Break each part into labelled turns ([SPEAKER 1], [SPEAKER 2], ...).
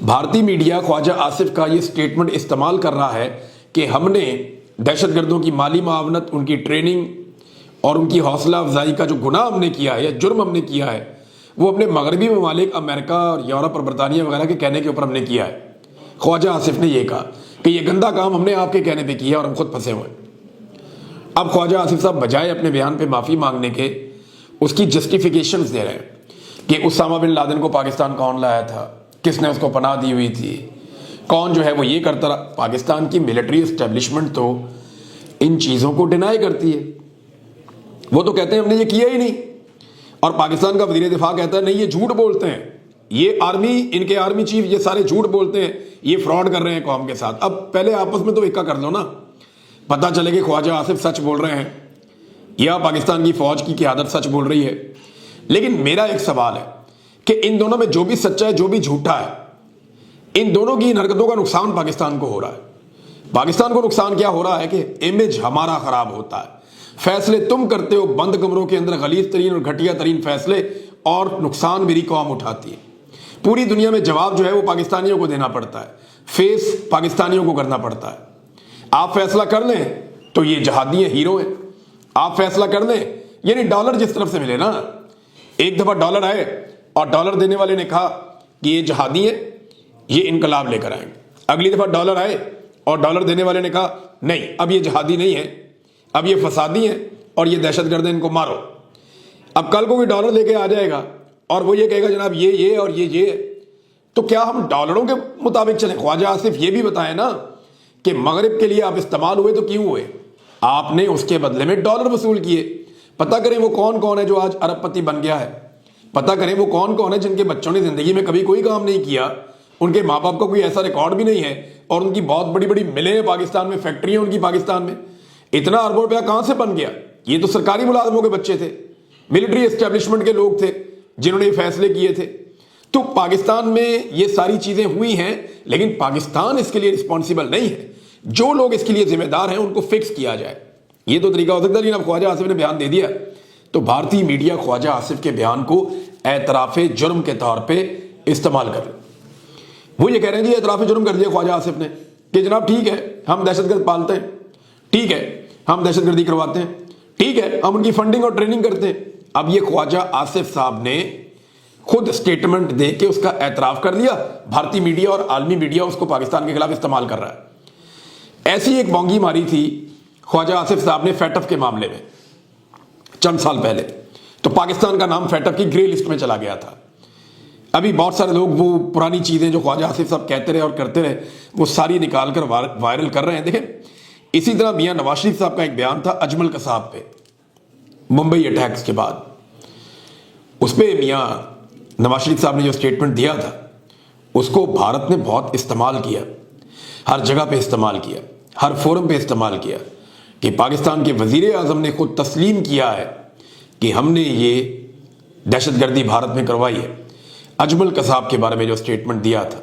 [SPEAKER 1] بھارتی میڈیا خواجہ آصف کا یہ سٹیٹمنٹ استعمال کر رہا ہے کہ ہم نے دہشت گردوں کی مالی معاونت، ان کی ٹریننگ اور ان کی حوصلہ افزائی کا جو گناہ ہم نے کیا ہے یا جرم ہم نے کیا ہے وہ اپنے مغربی ممالک امریکہ اور یورپ اور برطانیہ وغیرہ کے کہنے کے اوپر ہم نے کیا ہے۔ خواجہ آصف نے یہ کہا کہ یہ گندا کام ہم نے آپ کے کہنے پہ کیا اور ہم خود پھنسے ہوئے۔ اب خواجہ آصف صاحب بجائے اپنے بیان پہ معافی مانگنے کے اس کی جسٹیفیکیشنز دے رہے ہیں کہ اسامہ بن لادن کو پاکستان کون لایا تھا، کس نے اس کو پناہ دی ہوئی تھی، کون جو ہے وہ یہ کرتا رہا۔ پاکستان کی ملٹری اسٹیبلشمنٹ تو ان چیزوں کو ڈینائی کرتی ہے، وہ تو کہتے ہیں ہم نے یہ کیا ہی نہیں، اور پاکستان کا وزیر دفاع کہتا ہے نہیں یہ جھوٹ بولتے ہیں، یہ آرمی، ان کے آرمی چیف یہ سارے جھوٹ بولتے ہیں، یہ فراڈ کر رہے ہیں قوم کے ساتھ۔ اب پہلے آپس میں تو اکا کر لو نا، پتہ چلے کہ خواجہ آصف سچ بول رہے ہیں یا پاکستان کی فوج کی قیادت سچ بول رہی ہے۔ لیکن میرا ایک سوال ہے کہ ان دونوں میں جو بھی سچا ہے جو بھی جھوٹا ہے، ان دونوں کی ان حرکتوں کا نقصان پاکستان کو ہو رہا ہے۔ پاکستان کو نقصان کیا ہو رہا ہے کہ امیج ہمارا خراب ہوتا ہے، فیصلے تم کرتے ہو بند کمروں کے اندر غلیظ ترین اور گھٹیا ترین فیصلے، اور نقصان میری قوم اٹھاتی ہے۔ پوری دنیا میں جواب جو ہے وہ پاکستانیوں کو دینا پڑتا ہے، فیس پاکستانیوں کو کرنا پڑتا ہے۔ آپ فیصلہ کر لیں تو یہ جہادی ہیں، ہیرو ہیں، آپ فیصلہ کر لیں یعنی ڈالر جس طرف سے ملے نا، ایک دفعہ ڈالر آئے اور ڈالر دینے والے نے کہا کہ یہ جہادی ہیں، یہ انقلاب لے کر آئیں گے، اگلی دفعہ ڈالر آئے اور ڈالر دینے والے نے کہا نہیں اب یہ جہادی نہیں ہے، اب یہ فسادی ہیں اور یہ دہشت گرد ہیں، ان کو مارو۔ اب کل کو کوئی ڈالر لے کے آ جائے گا اور وہ یہ کہے گا جناب یہ اور یہ، تو کیا ہم ڈالروں کے مطابق چلیں؟ خواجہ آصف یہ بھی بتائیں نا کہ مغرب کے لیے آپ استعمال ہوئے تو کیوں ہوئے؟ آپ نے اس کے بدلے میں ڈالر وصول کیے۔ پتہ کریں وہ کون کون ہے جو آج ارب پتی بن گیا ہے، پتہ کریں وہ کون کون ہے جن کے بچوں نے زندگی میں کبھی کوئی کام نہیں کیا، ان کے ماں باپ کا کوئی ایسا ریکارڈ بھی نہیں ہے، اور ان کی بہت بڑی بڑی ملیں ہیں پاکستان میں، فیکٹریاں ان کی پاکستان میں۔ اتنا اربوں روپیہ کہاں سے بن گیا؟ یہ تو سرکاری ملازموں کے بچے تھے، ملٹری اسٹیبلشمنٹ کے لوگ تھے جنہوں نے یہ فیصلے کیے تھے۔ تو پاکستان میں یہ ساری چیزیں ہوئی ہیں، لیکن پاکستان اس کے لیے رسپانسیبل نہیں ہے، جو لوگ اس کے لیے ذمہ دار ہیں ان کو فکس کیا جائے، یہ تو طریقہ ہو سکتا ہے۔ لیکن اب خواجہ آصف نے بیان دے دیا تو بھارتی میڈیا خواجہ آصف کے بیان کو اعتراف جرم کے طور پہ استعمال کر رہے ہیں۔ وہ یہ کہہ رہے ہیں جی اعتراف جرم کر دیا خواجہ آصف نے کہ جناب ٹھیک ہے ہم دہشت گرد پالتے ہیں، ٹھیک ہے ہم دہشت گردی کرواتے ہیں، ٹھیک ہے ہم ان کی فنڈنگ اور ٹریننگ کرتے ہیں۔ اب یہ خواجہ آصف صاحب نے خود سٹیٹمنٹ دے کے اس کا اعتراف کر لیا، بھارتی میڈیا اور عالمی میڈیا اس کو پاکستان کے خلاف استعمال کر رہا ہے۔ ایسی ایک بونگی ماری تھی خواجہ آصف صاحب نے فیٹف کے معاملے میں چند سال پہلے، تو پاکستان کا نام فیٹف کی گرے لسٹ میں چلا گیا تھا۔ ابھی بہت سارے لوگ وہ پرانی چیزیں جو خواجہ آصف صاحب کہتے رہے اور کرتے رہے وہ ساری نکال کر وائرل کر رہے ہیں۔ دیکھیں اسی طرح میاں نواز شریف صاحب کا ایک بیان تھا اجمل قصاب پہ، ممبئی اٹیکس کے بعد، اس پہ میاں نواز شریف صاحب نے جو سٹیٹمنٹ دیا تھا اس کو بھارت نے بہت استعمال کیا، ہر جگہ پہ استعمال کیا، ہر فورم پہ استعمال کیا، کہ پاکستان کے وزیر اعظم نے خود تسلیم کیا ہے کہ ہم نے یہ دہشت گردی بھارت میں کروائی ہے۔ اجمل قصاب کے بارے میں جو سٹیٹمنٹ دیا تھا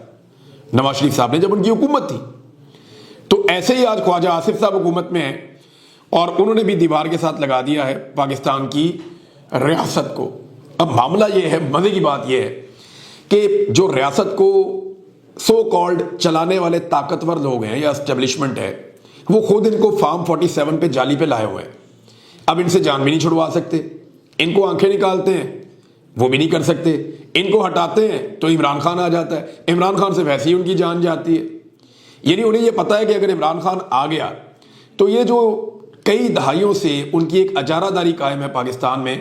[SPEAKER 1] نواز شریف صاحب نے جب ان کی حکومت تھی، تو ایسے ہی آج خواجہ آصف صاحب حکومت میں ہیں اور انہوں نے بھی دیوار کے ساتھ لگا دیا ہے پاکستان کی ریاست کو۔ اب معاملہ یہ ہے، مزے کی بات یہ ہے کہ جو ریاست کو سو کالڈ چلانے والے طاقتور لوگ ہیں یا اسٹیبلشمنٹ ہے، وہ خود ان کو فارم 47 پہ جالی پہ لائے ہوئے ہیں۔ اب ان سے جان بھی نہیں چھڑوا سکتے، ان کو آنکھیں نکالتے ہیں وہ بھی نہیں کر سکتے، ان کو ہٹاتے ہیں تو عمران خان آ جاتا ہے، عمران خان سے ویسے ہی ان کی جان جاتی ہے۔ یعنی انہیں یہ پتا ہے کہ اگر عمران خان آ گیا تو یہ جو کئی دہائیوں سے ان کی ایک اجارہ داری قائم ہے پاکستان میں،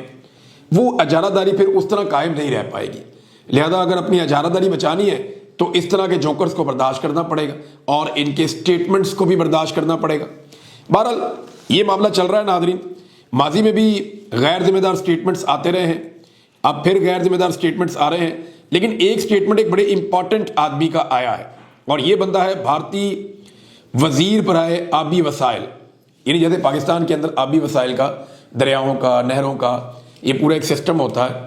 [SPEAKER 1] وہ اجارہ داری پھر اس طرح قائم نہیں رہ پائے گی۔ لہذا اگر اپنی اجارہ داری بچانی ہے تو اس طرح کے جوکرز کو برداشت کرنا پڑے گا اور ان کے سٹیٹمنٹس کو بھی برداشت کرنا پڑے گا۔ بہرحال یہ معاملہ چل رہا ہے ناظرین، ماضی میں بھی غیر ذمہ دار سٹیٹمنٹس آتے رہے ہیں، اب پھر غیر ذمہ دار سٹیٹمنٹس آ رہے ہیں، لیکن ایک سٹیٹمنٹ ایک بڑے امپورٹنٹ آدمی کا آیا ہے، اور یہ بندہ ہے بھارتی وزیر برائے آبی وسائل۔ یعنی جیسے پاکستان کے اندر آبی وسائل کا، دریاؤں کا، نہروں کا یہ پورا ایک سسٹم ہوتا ہے،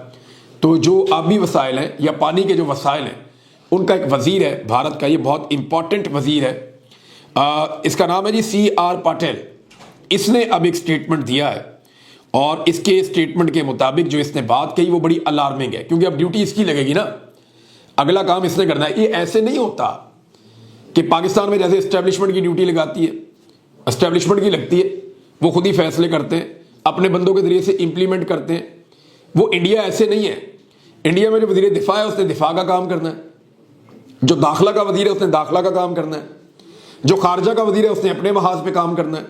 [SPEAKER 1] تو جو آبی وسائل ہیں یا پانی کے جو وسائل ہیں ان کا ایک وزیر ہے بھارت کا، یہ بہت امپورٹنٹ وزیر ہے، اس کا نام ہے جی CR پاٹیل۔ اس نے اب ایک سٹیٹمنٹ دیا ہے، اور اس کے سٹیٹمنٹ کے مطابق جو اس نے بات کہی وہ بڑی الارمنگ ہے، کیونکہ اب ڈیوٹی اس کی لگے گی نا۔ اگلا کام اس نے کرنا ہے. یہ ایسے نہیں ہوتا کہ پاکستان میں جیسے اسٹیبلشمنٹ کی ڈیوٹی لگاتی ہے, اسٹیبلشمنٹ کی لگتی ہے, وہ خود ہی فیصلے کرتے ہیں, اپنے بندوں کے ذریعے سے امپلیمنٹ کرتے ہیں. وہ انڈیا ایسے نہیں ہے. انڈیا میں جو وزیر دفاع ہے اس نے دفاع کا کام کرنا ہے, جو داخلہ کا وزیر ہے اس نے داخلہ کا کام کرنا ہے, جو خارجہ کا وزیر ہے اس نے اپنے محاذ پہ کام کرنا ہے,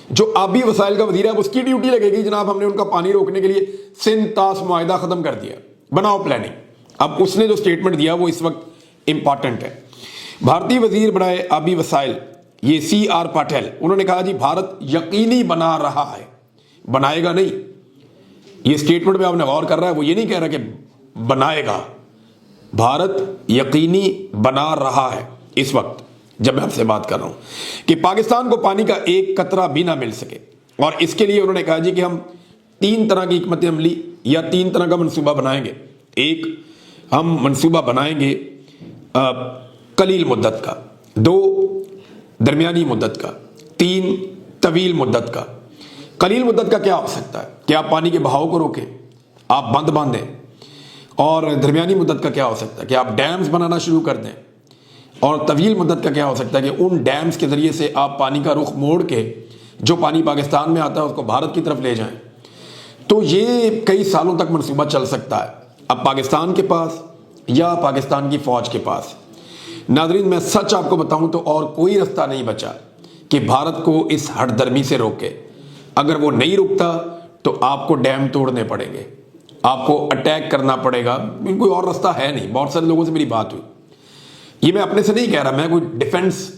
[SPEAKER 1] جو آبی وسائل کا وزیر ہے اس کی ڈیوٹی لگے گی جناب ہم نے ان کا پانی روکنے کے لیے سندھ طاس معاہدہ ختم کر دیا, بناؤ پلاننگ. اب اس نے جو سٹیٹمنٹ دیا وہ اس وقت امپارٹنٹ ہے. بھارتی وزیر برائے آبی وسائل یہ سی آر پاٹیل, انہوں نے کہا جی بھارت یقینی بنا رہا ہے, بنائے گا نہیں. یہ سٹیٹمنٹ میں آپ نے غور کر رہا ہے, وہ یہ نہیں کہہ رہا کہ بنائے گا, بھارت یقینی بنا رہا ہے اس وقت جب میں آپ سے بات کر رہا ہوں کہ پاکستان کو پانی کا ایک قطرہ بھی نہ مل سکے. اور اس کے لیے انہوں نے کہا جی کہ ہم 3 طرح کی حکمت عملی یا 3 طرح کا منصوبہ بنائیں گے. ایک, ہم منصوبہ بنائیں گے قلیل مدت کا, 2 درمیانی مدت کا, 3 طویل مدت کا. قلیل مدت کا کیا ہو سکتا ہے کہ آپ پانی کے بہاؤ کو روکیں, آپ بند باندھیں. اور درمیانی مدت کا کیا ہو سکتا ہے کہ آپ ڈیمز بنانا شروع کر دیں. اور طویل مدت کا کیا ہو سکتا ہے کہ ان ڈیمز کے ذریعے سے آپ پانی کا رخ موڑ کے جو پانی پاکستان میں آتا ہے اس کو بھارت کی طرف لے جائیں. تو یہ کئی سالوں تک منصوبہ چل سکتا ہے, اب پاکستان کے پاس یا پاکستان کی فوج کے پاس. ناظرین میں سچ آپ کو بتاؤں تو اور کوئی رستہ نہیں بچا کہ بھارت کو اس ہٹ درمی سے روکے. اگر وہ نہیں رکتا تو آپ کو ڈیم توڑنے پڑیں گے, آپ کو اٹیک کرنا پڑے گا, کوئی اور رستہ ہے نہیں. بہت سارے لوگوں سے میری بات ہوئی, یہ میں اپنے سے نہیں کہہ رہا, میں کوئی ڈیفنس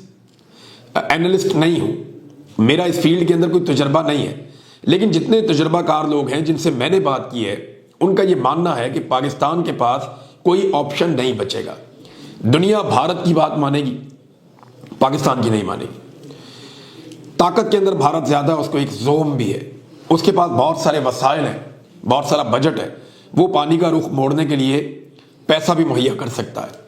[SPEAKER 1] اینالسٹ نہیں ہوں, میرا اس فیلڈ کے اندر کوئی تجربہ نہیں ہے, لیکن جتنے تجربہ کار لوگ ہیں جن سے میں نے بات کی ہے ان کا یہ ماننا ہے کہ پاکستان کے پاس کوئی آپشن نہیں بچے گا. دنیا بھارت کی بات مانے گی, پاکستان کی نہیں مانے گی. طاقت کے اندر بھارت زیادہ, اس کو ایک زوم بھی ہے, اس کے پاس بہت سارے وسائل ہیں, بہت سارا بجٹ ہے, وہ پانی کا رخ موڑنے کے لیے پیسہ بھی مہیا کر سکتا ہے.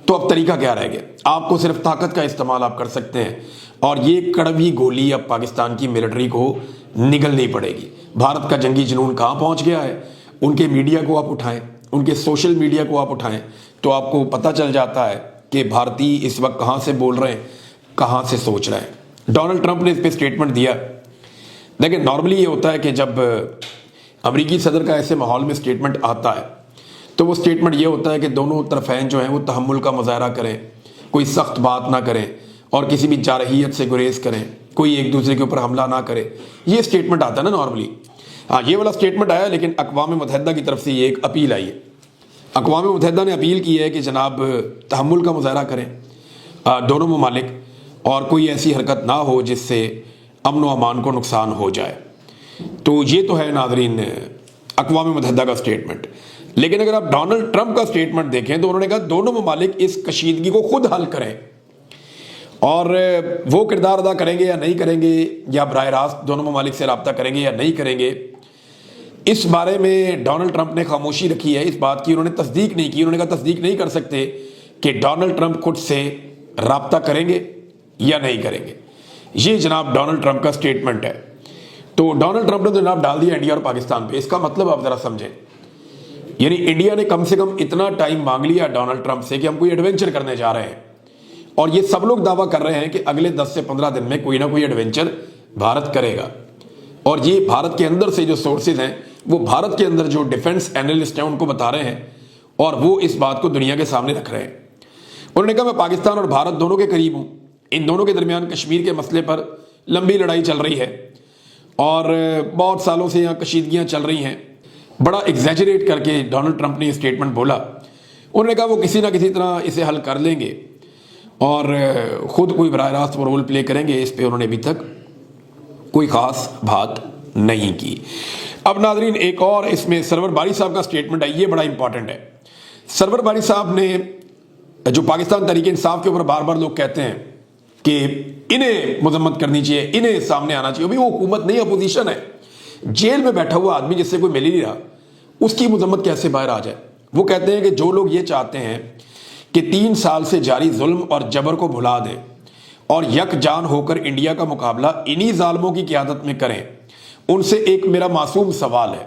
[SPEAKER 1] تو اب طریقہ کیا رہ گیا؟ آپ کو صرف طاقت کا استعمال آپ کر سکتے ہیں, اور یہ کڑوی گولی اب پاکستان کی ملٹری کو نگلنی پڑے گی. بھارت کا جنگی جنون کہاں پہنچ گیا ہے, ان کے میڈیا کو آپ اٹھائیں, ان کے سوشل میڈیا کو آپ اٹھائیں تو آپ کو پتہ چل جاتا ہے کہ بھارتی اس وقت کہاں سے بول رہے ہیں, کہاں سے سوچ رہے ہیں. ڈونلڈ ٹرمپ نے اس پہ سٹیٹمنٹ دیا. لیکن نارملی یہ ہوتا ہے کہ جب امریکی صدر کا ایسے ماحول میں سٹیٹمنٹ آتا ہے تو وہ سٹیٹمنٹ یہ ہوتا ہے کہ دونوں طرفین جو ہیں وہ تحمل کا مظاہرہ کریں, کوئی سخت بات نہ کریں اور کسی بھی جارحیت سے گریز کریں, کوئی ایک دوسرے کے اوپر حملہ نہ کرے. یہ سٹیٹمنٹ آتا ہے نا نارملی. ہاں یہ والا سٹیٹمنٹ آیا, لیکن اقوام متحدہ کی طرف سے یہ ایک اپیل آئی ہے. اقوام متحدہ نے اپیل کی ہے کہ جناب تحمل کا مظاہرہ کریں دونوں ممالک, اور کوئی ایسی حرکت نہ ہو جس سے امن و امان کو نقصان ہو جائے. تو یہ تو ہے ناظرین اقوام متحدہ کا سٹیٹمنٹ. لیکن اگر آپ ڈونلڈ ٹرمپ کا سٹیٹمنٹ دیکھیں تو انہوں نے کہا دونوں ممالک اس کشیدگی کو خود حل کریں, اور وہ کردار ادا کریں گے یا نہیں کریں گے, یا براہ راست دونوں ممالک سے رابطہ کریں گے یا نہیں کریں گے, اس بارے میں ڈونلڈ ٹرمپ نے خاموشی رکھی ہے. اس بات کی انہوں نے تصدیق نہیں کی. انہوں نے کہا تصدیق نہیں کر سکتے کہ ڈونلڈ ٹرمپ خود سے رابطہ کریں گے یا نہیں کریں گے. یہ جناب ڈونلڈ ٹرمپ کا سٹیٹمنٹ ہے. تو ڈونلڈ ٹرمپ نے تو جناب ڈال دیا انڈیا اور پاکستان پہ. اس کا مطلب آپ ذرا سمجھیں, یعنی انڈیا نے کم سے کم اتنا ٹائم مانگ لیا ڈونلڈ ٹرمپ سے کہ ہم کوئی ایڈونچر کرنے جا رہے ہیں, اور یہ سب لوگ دعویٰ کر رہے ہیں کہ اگلے 10 سے 15 دن میں کوئی نہ کوئی ایڈونچر بھارت کرے گا. اور یہ بھارت کے اندر سے جو سورسز ہیں وہ بھارت کے اندر جو ڈیفنس اینالسٹ ہیں ان کو بتا رہے ہیں, اور وہ اس بات کو دنیا کے سامنے رکھ رہے ہیں. انہوں نے کہا میں پاکستان اور بھارت دونوں کے قریب ہوں, ان دونوں کے درمیان کشمیر کے مسئلے پر لمبی لڑائی چل رہی ہے, اور بہت سالوں سے یہاں کشیدگیاں چل رہی ہیں. بڑا ایگزیجریٹ کر کے ڈونلڈ ٹرمپ نے یہ سٹیٹمنٹ بولا. انہوں نے کہا وہ کسی نہ کسی طرح اسے حل کر لیں گے, اور خود کوئی براہ راست وہ رول پلے کریں گے. اس پہ انہوں نے ابھی تک کوئی خاص بات نہیں کی. اب ناظرین ایک اور اس میں سرور باری صاحب کا سٹیٹمنٹ ہے, یہ بڑا امپورٹنٹ ہے. سرور باری صاحب نے جو پاکستان تحریک انصاف کے اوپر بار بار لوگ کہتے ہیں کہ انہیں مذمت کرنی چاہیے, انہیں سامنے آنا چاہیے, ابھی وہ حکومت نہیں اپوزیشن ہے. جیل میں بیٹھا ہوا آدمی جس سے کوئی مل ہی نہیں رہا, اس کی مذمت کیسے باہر آ جائے؟ وہ کہتے ہیں کہ جو لوگ یہ چاہتے ہیں کہ 3 سال سے جاری ظلم اور جبر کو بھلا دیں اور یک جان ہو کر انڈیا کا مقابلہ انہی ظالموں کی قیادت میں کریں, ان سے ایک میرا معصوم سوال ہے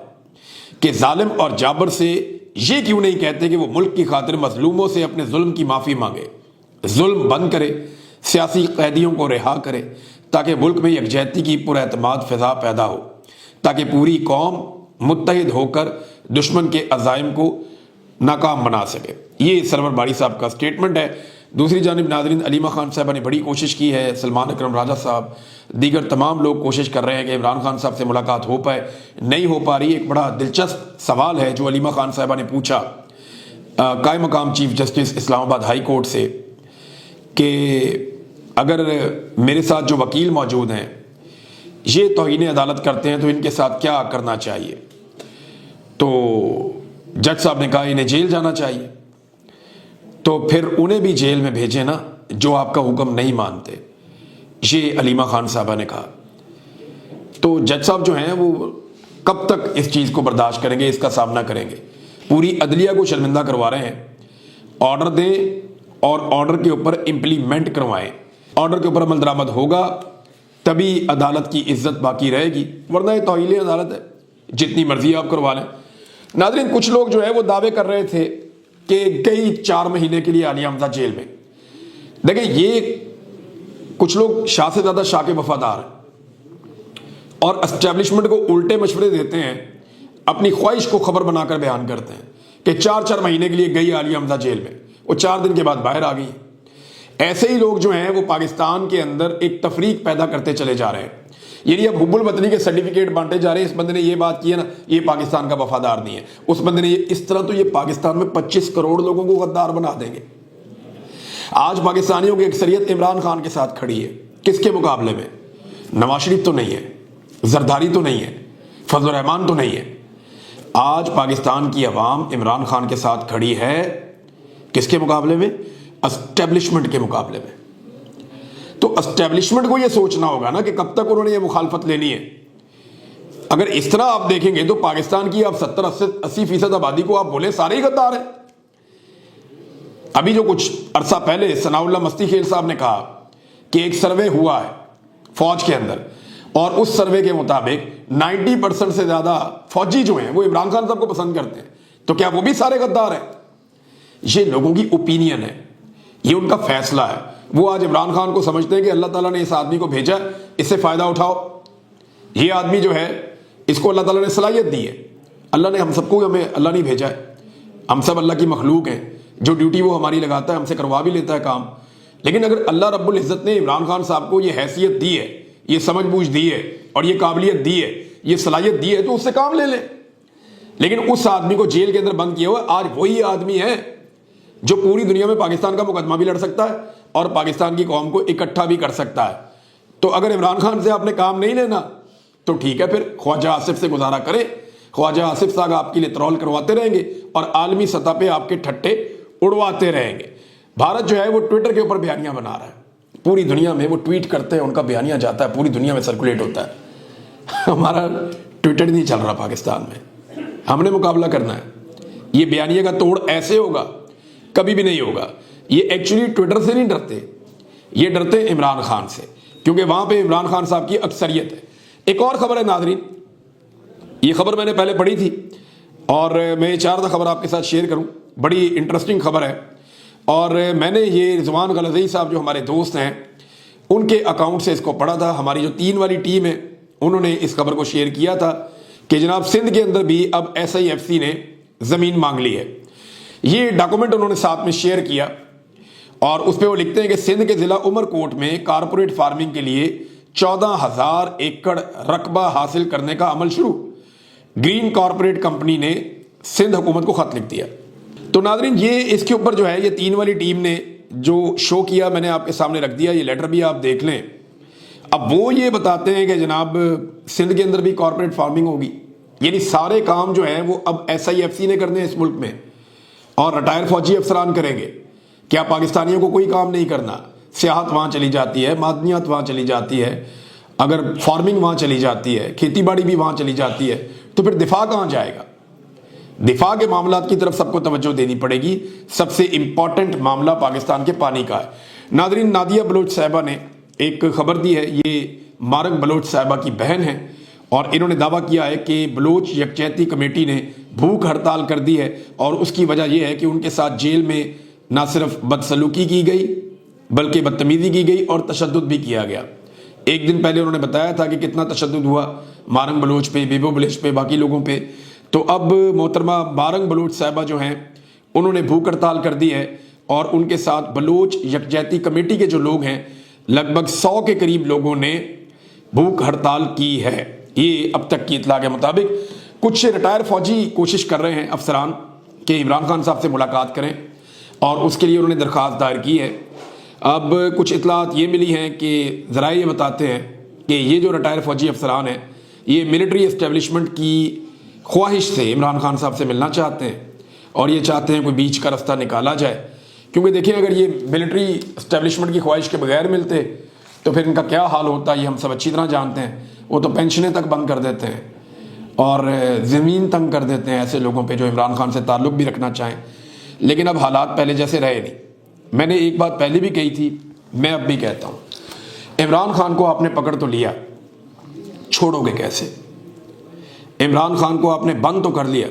[SPEAKER 1] کہ ظالم اور جابر سے یہ کیوں نہیں کہتے کہ وہ ملک کی خاطر مظلوموں سے اپنے ظلم کی معافی مانگے، ظلم بند کرے، سیاسی قیدیوں کو رہا کرے، تاکہ ملک میں یکجہتی کی پر اعتماد فضا پیدا ہو، تاکہ پوری قوم متحد ہو کر دشمن کے عزائم کو ناکام بنا سکے۔ یہ سرور باری صاحب کا سٹیٹمنٹ ہے۔ دوسری جانب ناظرین، علیمہ خان صاحبہ نے بڑی کوشش کی ہے، سلمان اکرم راجہ صاحب، دیگر تمام لوگ کوشش کر رہے ہیں کہ عمران خان صاحب سے ملاقات ہو پائے، نہیں ہو پا رہی۔ ایک بڑا دلچسپ سوال ہے جو علیمہ خان صاحبہ نے پوچھا قائم مقام چیف جسٹس اسلام آباد ہائی کورٹ سے کہ اگر میرے ساتھ جو وکیل موجود ہیں یہ توہین عدالت کرتے ہیں تو ان کے ساتھ کیا کرنا چاہیے؟ تو جج صاحب نے کہا انہیں جیل جانا چاہیے۔ تو پھر انہیں بھی جیل میں بھیجے نا جو آپ کا حکم نہیں مانتے، یہ علیمہ خان صاحبہ نے کہا۔ تو جج صاحب جو ہیں وہ کب تک اس چیز کو برداشت کریں گے، اس کا سامنا کریں گے؟ پوری عدلیہ کو شرمندہ کروا رہے ہیں۔ آرڈر دیں اور آرڈر کے اوپر امپلیمنٹ کروائیں، آرڈر کے اوپر عمل درآمد ہوگا تبھی عدالت کی عزت باقی رہے گی، ورنہ یہ توہین عدالت ہے، جتنی مرضی آپ کروا لیں۔ ناظرین، کچھ لوگ جو ہے وہ دعوے کر رہے تھے کہ گئی 4 مہینے کے لیے عالیہ حمزہ جیل میں۔ دیکھیں، یہ کچھ لوگ شاہ سے زیادہ شاہ کے وفادار ہیں اور اسٹیبلشمنٹ کو الٹے مشورے دیتے ہیں، اپنی خواہش کو خبر بنا کر بیان کرتے ہیں کہ 4 مہینے کے لیے گئی عالیہ حمزہ جیل میں، وہ 4 دن کے بعد باہر آ گئی۔ ایسے ہی لوگ جو ہیں وہ پاکستان کے اندر ایک تفریق پیدا کرتے چلے جا رہے ہیں، یعنی اب حب الوطنی کے سرٹیفکیٹ بانٹے جا رہے ہیں، اس بندے نے یہ بات کی ہے نا، یہ پاکستان کا وفادار نہیں ہے، اس بندے نے یہ، اس طرح تو یہ پاکستان میں 25 کروڑ لوگوں کو غدار بنا دیں گے۔ آج پاکستانیوں کی اکثریت عمران خان کے ساتھ کھڑی ہے، کس کے مقابلے میں؟ نواز شریف تو نہیں ہے، زرداری تو نہیں ہے، فضل الرحمان تو نہیں ہے۔ آج پاکستان کی عوام عمران خان کے ساتھ کھڑی ہے، کس کے مقابلے میں؟ اسٹیبلشمنٹ کے مقابلے میں۔ تو اسٹیبلشمنٹ کو یہ سوچنا ہوگا نا کہ کب تک انہوں نے یہ مخالفت لینی ہے۔ اگر اس طرح آپ دیکھیں گے تو پاکستان کی اب 70-80% آبادی کو آپ بولیں سارے ہی غدار ہیں۔ ابھی جو کچھ عرصہ پہلے ثناء اللہ مستی خیل صاحب نے کہا کہ ایک سروے ہوا ہے فوج کے اندر، اور اس سروے کے مطابق 90% سے زیادہ فوجی جو ہیں وہ عمران خان صاحب کو پسند کرتے ہیں، تو کیا وہ بھی سارے غدار ہیں؟ یہ لوگوں کی اوپینین ہے، یہ ان کا فیصلہ ہے۔ وہ آج عمران خان کو سمجھتے ہیں کہ اللہ تعالیٰ نے اس آدمی کو بھیجا، اس سے فائدہ اٹھاؤ، یہ آدمی جو ہے اس کو اللہ تعالیٰ نے صلاحیت دی ہے۔ اللہ نے ہم سب کو، ہمیں اللہ نہیں بھیجا ہے، ہم سب اللہ کی مخلوق ہیں، جو ڈیوٹی وہ ہماری لگاتا ہے ہم سے کروا بھی لیتا ہے کام۔ لیکن اگر اللہ رب العزت نے عمران خان صاحب کو یہ حیثیت دی ہے، یہ سمجھ بوجھ دی ہے اور یہ قابلیت دی ہے، یہ صلاحیت دی ہے، تو اس سے کام لے لیں۔ لیکن اس آدمی کو جیل کے اندر بند کیا ہوا آج وہی آدمی ہے جو پوری دنیا میں پاکستان کا مقدمہ بھی لڑ سکتا ہے اور پاکستان کی قوم کو اکٹھا بھی کر سکتا ہے۔ تو اگر عمران خان سے آپ نے کام نہیں لینا تو ٹھیک ہے، پھر خواجہ آصف سے گزارا کریں، خواجہ آصف صاحب آپ کے لیے ٹرول کرواتے رہیں گے اور عالمی سطح پہ آپ کے ٹھٹے اڑواتے رہیں گے۔ بھارت جو ہے وہ ٹویٹر کے اوپر بیانیاں بنا رہا ہے، پوری دنیا میں وہ ٹویٹ کرتے ہیں، ان کا بیانیہ جاتا ہے، پوری دنیا میں سرکولیٹ ہوتا ہے۔ ہمارا ٹویٹر نہیں چل رہا پاکستان میں، ہم نے مقابلہ کرنا ہے۔ یہ بیانیہ کا توڑ ایسے ہوگا، کبھی بھی نہیں ہوگا۔ یہ ایکچولی ٹویٹر سے نہیں ڈرتے، یہ ڈرتے عمران خان سے، کیونکہ وہاں پہ عمران خان صاحب کی اکثریت ہے۔ ایک اور خبر ہے ناظرین، یہ خبر میں نے پہلے پڑھی تھی اور میں چاہ رہا تھا خبر آپ کے ساتھ شیئر کروں، بڑی انٹرسٹنگ خبر ہے، اور میں نے یہ رضوان غلزئی صاحب جو ہمارے دوست ہیں ان کے اکاؤنٹ سے اس کو پڑھا تھا۔ ہماری جو 3 والی ٹیم ہے انہوں نے اس خبر کو شیئر کیا تھا کہ جناب سندھ کے اندر بھی اب SIFC نے زمین مانگ لی ہے۔ یہ ڈاکومنٹ انہوں نے ساتھ میں شیئر کیا اور اس پہ وہ لکھتے ہیں کہ سندھ کے ضلع عمر کوٹ میں کارپوریٹ فارمنگ کے لیے 14,000 ایکڑ رقبہ حاصل کرنے کا عمل شروع۔ گرین کارپوریٹ کمپنی نے سندھ حکومت کو خط لکھ دیا۔ تو ناظرین، یہ اس کے اوپر جو ہے یہ 3 والی ٹیم نے جو شو کیا میں نے آپ کے سامنے رکھ دیا، یہ لیٹر بھی آپ دیکھ لیں۔ اب وہ یہ بتاتے ہیں کہ جناب سندھ کے اندر بھی کارپوریٹ فارمنگ ہوگی، یعنی سارے کام جو ہیں وہ اب SIFC نے کرنے ہیں اس ملک میں، اور ریٹائر فوجی افسران کریں گے۔ کیا پاکستانیوں کو کوئی کام نہیں کرنا؟ سیاحت وہاں چلی جاتی ہے، معدنیات وہاں چلی جاتی ہے، اگر فارمنگ وہاں چلی جاتی ہے، کھیتی باڑی بھی وہاں چلی جاتی ہے، تو پھر دفاع کہاں جائے گا؟ دفاع کے معاملات کی طرف سب کو توجہ دینی پڑے گی۔ سب سے امپورٹنٹ معاملہ پاکستان کے پانی کا ہے۔ ناظرین، نادیہ بلوچ صاحبہ نے ایک خبر دی ہے، یہ مارک بلوچ صاحبہ کی بہن ہے، اور انہوں نے دعویٰ کیا ہے کہ بلوچ یکجہتی کمیٹی نے بھوک ہڑتال کر دی ہے، اور اس کی وجہ یہ ہے کہ ان کے ساتھ جیل میں نہ صرف بدسلوکی کی گئی بلکہ بدتمیزی کی گئی اور تشدد بھی کیا گیا۔ ایک دن پہلے انہوں نے بتایا تھا کہ کتنا تشدد ہوا مارنگ بلوچ پہ، بیبو بلوچ پہ، باقی لوگوں پہ۔ تو اب محترمہ مارنگ بلوچ صاحبہ جو ہیں انہوں نے بھوک ہڑتال کر دی ہے، اور ان کے ساتھ بلوچ یکجہتی کمیٹی کے جو لوگ ہیں لگ بھگ 100 کے قریب لوگوں نے بھوک ہڑتال کی ہے۔ یہ اب تک کی اطلاع کے مطابق کچھ ریٹائر فوجی کوشش کر رہے ہیں افسران کہ عمران خان صاحب سے ملاقات کریں، اور اس کے لیے انہوں نے درخواست دائر کی ہے۔ اب کچھ اطلاعات یہ ملی ہیں کہ ذرائع یہ بتاتے ہیں کہ یہ جو ریٹائر فوجی افسران ہیں یہ ملٹری اسٹیبلشمنٹ کی خواہش سے عمران خان صاحب سے ملنا چاہتے ہیں، اور یہ چاہتے ہیں کوئی بیچ کا رستہ نکالا جائے، کیونکہ دیکھیں اگر یہ ملٹری اسٹیبلشمنٹ کی خواہش کے بغیر ملتے تو پھر ان کا کیا حال ہوتا یہ ہم سب اچھی طرح جانتے ہیں۔ وہ تو پینشنیں تک بند کر دیتے ہیں اور زمین تنگ کر دیتے ہیں ایسے لوگوں پہ جو عمران خان سے تعلق بھی رکھنا چاہیں۔ لیکن اب حالات پہلے جیسے رہے نہیں۔ میں نے ایک بات پہلے بھی کہی تھی، میں اب بھی کہتا ہوں، عمران خان کو آپ نے پکڑ تو لیا، چھوڑو گے کیسے؟ عمران خان کو آپ نے بند تو کر لیا،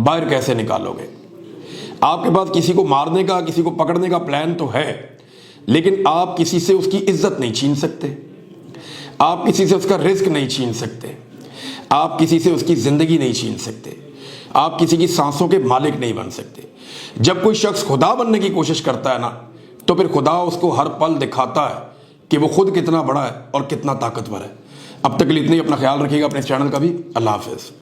[SPEAKER 1] باہر کیسے نکالو گے؟ آپ کے پاس کسی کو مارنے کا، کسی کو پکڑنے کا پلان تو ہے، لیکن آپ کسی سے اس کی عزت نہیں چھین سکتے، آپ کسی سے اس کا رزق نہیں چھین سکتے، آپ کسی سے اس کی زندگی نہیں چھین سکتے، آپ کسی کی سانسوں کے مالک نہیں بن سکتے۔ جب کوئی شخص خدا بننے کی کوشش کرتا ہے نا تو پھر خدا اس کو ہر پل دکھاتا ہے کہ وہ خود کتنا بڑا ہے اور کتنا طاقتور ہے۔ اب تک کے لیے اتنا ہی، اپنا خیال رکھیے گا، اپنے چینل کا بھی۔ اللہ حافظ۔